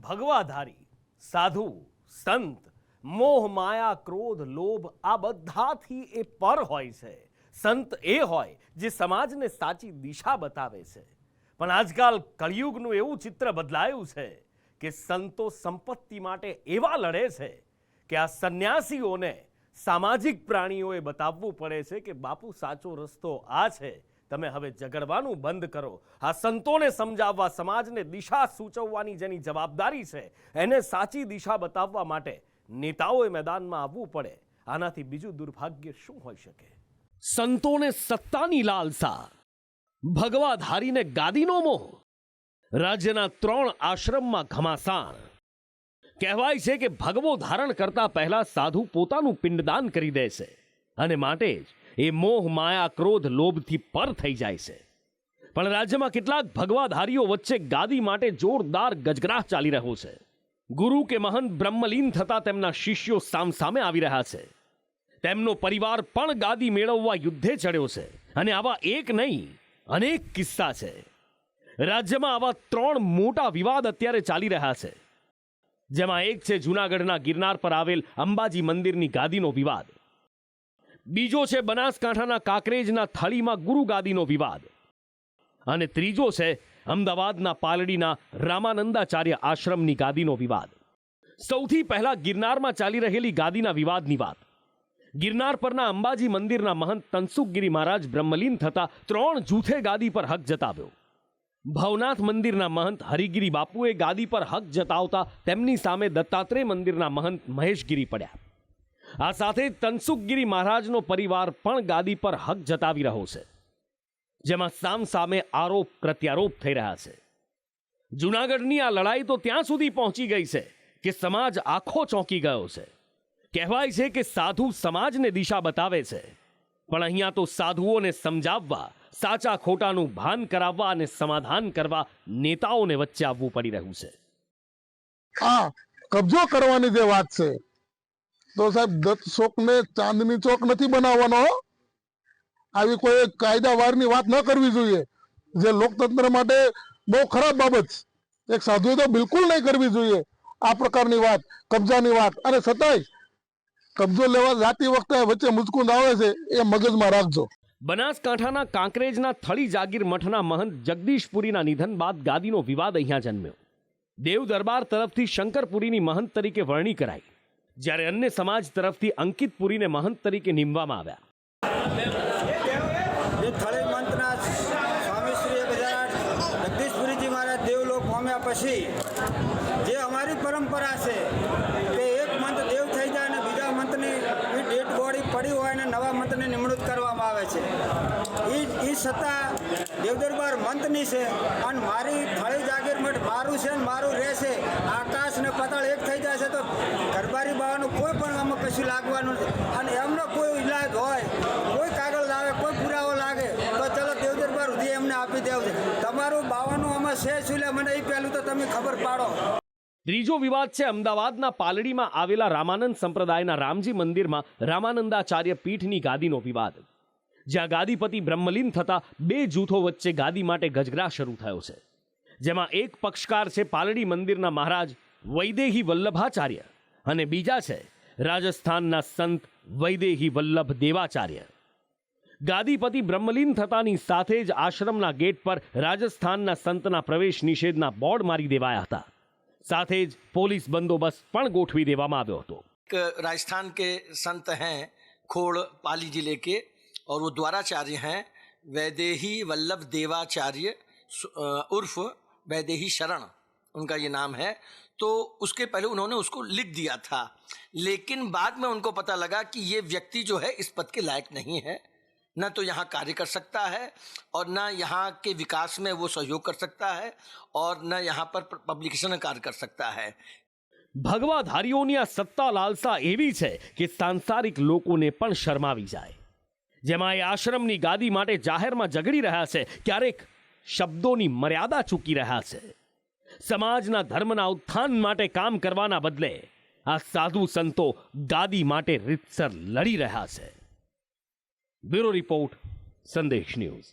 ભગવાધારી, સાધુ, સંત, મોહ, માયા, ક્રોધ, લોભ આ બધાથી એ પર હોય છે. સંત એ હોય જે સમાજને સાચી દિશા બતાવે છે. પણ આજકાલ કળિયુગનું એવું ચિત્ર બદલાયું છે કે સંતો સંપત્તિ માટે એવા લડે છે કે આ સંન્યાસીઓને સામાજિક પ્રાણીઓએ બતાવવું પડે છે કે બાપુ સાચો રસ્તો આ છે, તમે હવે ઝઘડવાનું બંધ કરો. આ સંતોને સમજાવવા, સમાજને દિશા સૂચવવાની જેની જવાબદારી છે એને સાચી દિશા બતાવવા માટે નેતાઓએ મેદાનમાં આવવું પડે. આનાથી બીજું દુર્ભાગ્ય શું હોઈ શકે? સંતોને સત્તાની લાલસા, ભગવાધારીને ગાદીનો મોહ, રાજ્યના 3 આશ્રમમાં ઘમાસાણ. કહેવાય છે કે ભગવો ધારણ કરતા પહેલા સાધુ પોતાનું પિંડદાન કરી દે છે અને માટે જ એ મોહ, માયા, ક્રોધ, લોભથી પર થઈ જાય છે. પણ રાજ્યમાં કેટલાક ભગવાધારીઓ વચ્ચે ગાદી માટે જોરદાર ગજગરાહ ચાલી રહ્યો છે. ગુરુ કે મહંત બ્રહ્મલીન થતા તેમના શિષ્યો સામસામે આવી રહ્યા છે. તેમનો પરિવાર પણ ગાદી મેળવવા યુદ્ધે ચડ્યો છે અને આવા એક નહીં અનેક કિસ્સા છે. રાજ્યમાં આવા 3 મોટા વિવાદ અત્યારે ચાલી રહ્યા છે, જેમાં એક છે જૂનાગઢના ગિરનાર પર આવેલ અંબાજી મંદિરની ગાદીનો વિવાદ. બીજો છે બનાસકાંઠાના કાંકરેજના થળીમાં ગુરુ ગાદીનો વિવાદ. અને ત્રીજો છે અમદાવાદના પાલડીના રામાનંદાચાર્ય આશ્રમની ગાદીનો વિવાદ. સૌથી પહેલા ગિરનારમાં ચાલી રહેલી ગાદીના વિવાદની વાત. ગિરનાર પરના અંબાજી મંદિરના મહંત તનસુખગીરી મહારાજ બ્રહ્મલીન થતા 3 જૂથે ગાદી પર હક જતાવ્યો. ભવનાથ મંદિરના મહંત હરિગીરી બાપુએ ગાદી પર હક જતાવતા તેમની સામે દત્તાત્રેય મંદિરના મહંત મહેશગીરી પડ્યા. આ સાથે તનસુખગીરી મહારાજનો પરિવાર પણ ગાદી પર હક જતાવી રહ્યો છે, જેમાં સામસામે આરોપ પ્રત્યારોપ થઈ રહ્યા છે. જૂનાગઢની આ લડાઈ તો ત્યાં સુધી પહોંચી ગઈ છે કે સમાજ આખો ચોંકી ગયો છે. કહેવાય છે કે સાધુ સમાજને દિશા બતાવે છે, પણ અહીંયા તો સાધુઓને સમજાવવા, સાચા ખોટાનું ભાન કરાવવા અને સમાધાન કરવા નેતાઓને વચ્ચે આવવું પડી રહ્યું છે. આ કબજો કરવાની જે વાત છે, તો સાહેબ દત્ત ચોકને ચાંદની ચોક નથી બનાવવાનો. આવી કોઈ કાયદાવારની વાત ન કરવી જોઈએ, જે લોકતંત્ર માટે બહુ ખરાબ બાબત છે. એક સાધુએ તો બિલકુલ નહીં કરવી જોઈએ આ પ્રકારની વાત, કબજાની વાત. અને છતાંય કબજો લેવા જાતી વખતે વચ્ચે મુચકુંદ આવે છે, એ મગજમાં રાખજો. બનાસકાંઠાના કાંકરેજના થળી જાગીર મઠના મહંત જગદીશપુરીના નિધન બાદ ગાદીનો વિવાદ અહીંયા જન્મ્યો. દેવ દરબાર તરફથી શંકરપુરીની મહંત તરીકે વરણી કરાઈ, જ્યારે અન્ય સમાજ તરફથી અંકિતપુરીને મહંત તરીકે નીમવામાં આવ્યા. થળી મંતના સ્વામીશ્રી જગદીશપુરીજી મહારાજ દેવલોક પામ્યા પછી જે અમારી પરંપરા છે કે એક મંત દેવ થઈ જાય અને બીજા મંતની ડેડ બોડી પડી હોય અને નવા મંતની નિમણૂક કરવામાં આવે છે. એ સત્તા દેવદરબાર મંતની છે અને મારી થળી જાગીર મઠ મારું છે ને મારું રહેશે. આકાશ ને પાતાળ એક થઈ જાય છે તો ગરબારી બાવાનું કોઈ પણ આમાં કશું લાગવાનું નથી. અને એમનો કોઈ ઇલાજ હોય, કોઈ કાગળ લાવે, કોઈ પુરાવો લાગે તો ચલો દેવદરબાર સુધી એમને આપી દેવું છે. તમારું બાવાનું આમાં છે શું લે મને એ પહેલું તો તમે ખબર પાડો. ત્રીજો વિવાદ છે અમદાવાદના પાલડીમાં આવેલા રામાનંદ સંપ્રદાયના રામજી મંદિરમાં રામાનંદાચાર્ય પીઠની ગાદીનો વિવાદ, જ્યાં ગાદીપતિ બ્રહ્મલીન થતા 2 જૂથો વચ્ચે ગાદી માટે ગજગરાહ શરૂ થયો છે. જેમાં એક પક્ષકાર છે પાલડી મંદિરના મહારાજ વૈદેહી વલ્લભાચાર્ય અને બીજા છે રાજસ્થાનના સંત વૈદેહી વલ્લભ દેવાચાર્ય. ગાદીપતિ બ્રહ્મલીન થતાની સાથે જ આશ્રમના ગેટ પર રાજસ્થાનના સંતના પ્રવેશ નિષેધના બોર્ડ મારી દેવાયા હતા. साथ ही पुलिस बंदोबस्त पण गोठवी देवामां आव्यो हतो. राजस्थान के संत हैं खोड़ पाली जिले के और वो द्वाराचार्य हैं वैदेही वल्लभ देवाचार्य उर्फ वैदेही शरण, उनका ये नाम है. तो उसके पहले उन्होंने उसको लिख दिया था, लेकिन बाद में उनको पता लगा कि ये व्यक्ति जो है इस पद के लायक नहीं है, न तो यहाँ कार्य कर सकता है और न यहाँ के विकास में वो सहयोग कर सकता है और न यहाँ पर पब्लिकेशन कार्य कर सकता है. ભગવાધારીઓની આ સત્તા લાલસા એવી છે કે સાંસારિક લોકોને પણ શરમાવી જાય. જેમાં એ આશ્રમની ગાદી માટે જાહેરમાં ઝઘડી રહ્યા છે, ક્યારેક શબ્દોની મર્યાદા ચૂકી રહ્યા છે. સમાજના ધર્મના ઉત્થાન માટે કામ કરવાના બદલે આ સાધુ સંતો ગાદી માટે રીતસર લડી રહ્યા છે. બ્યુરો રિપોર્ટ, સંદેશ ન્યૂઝ.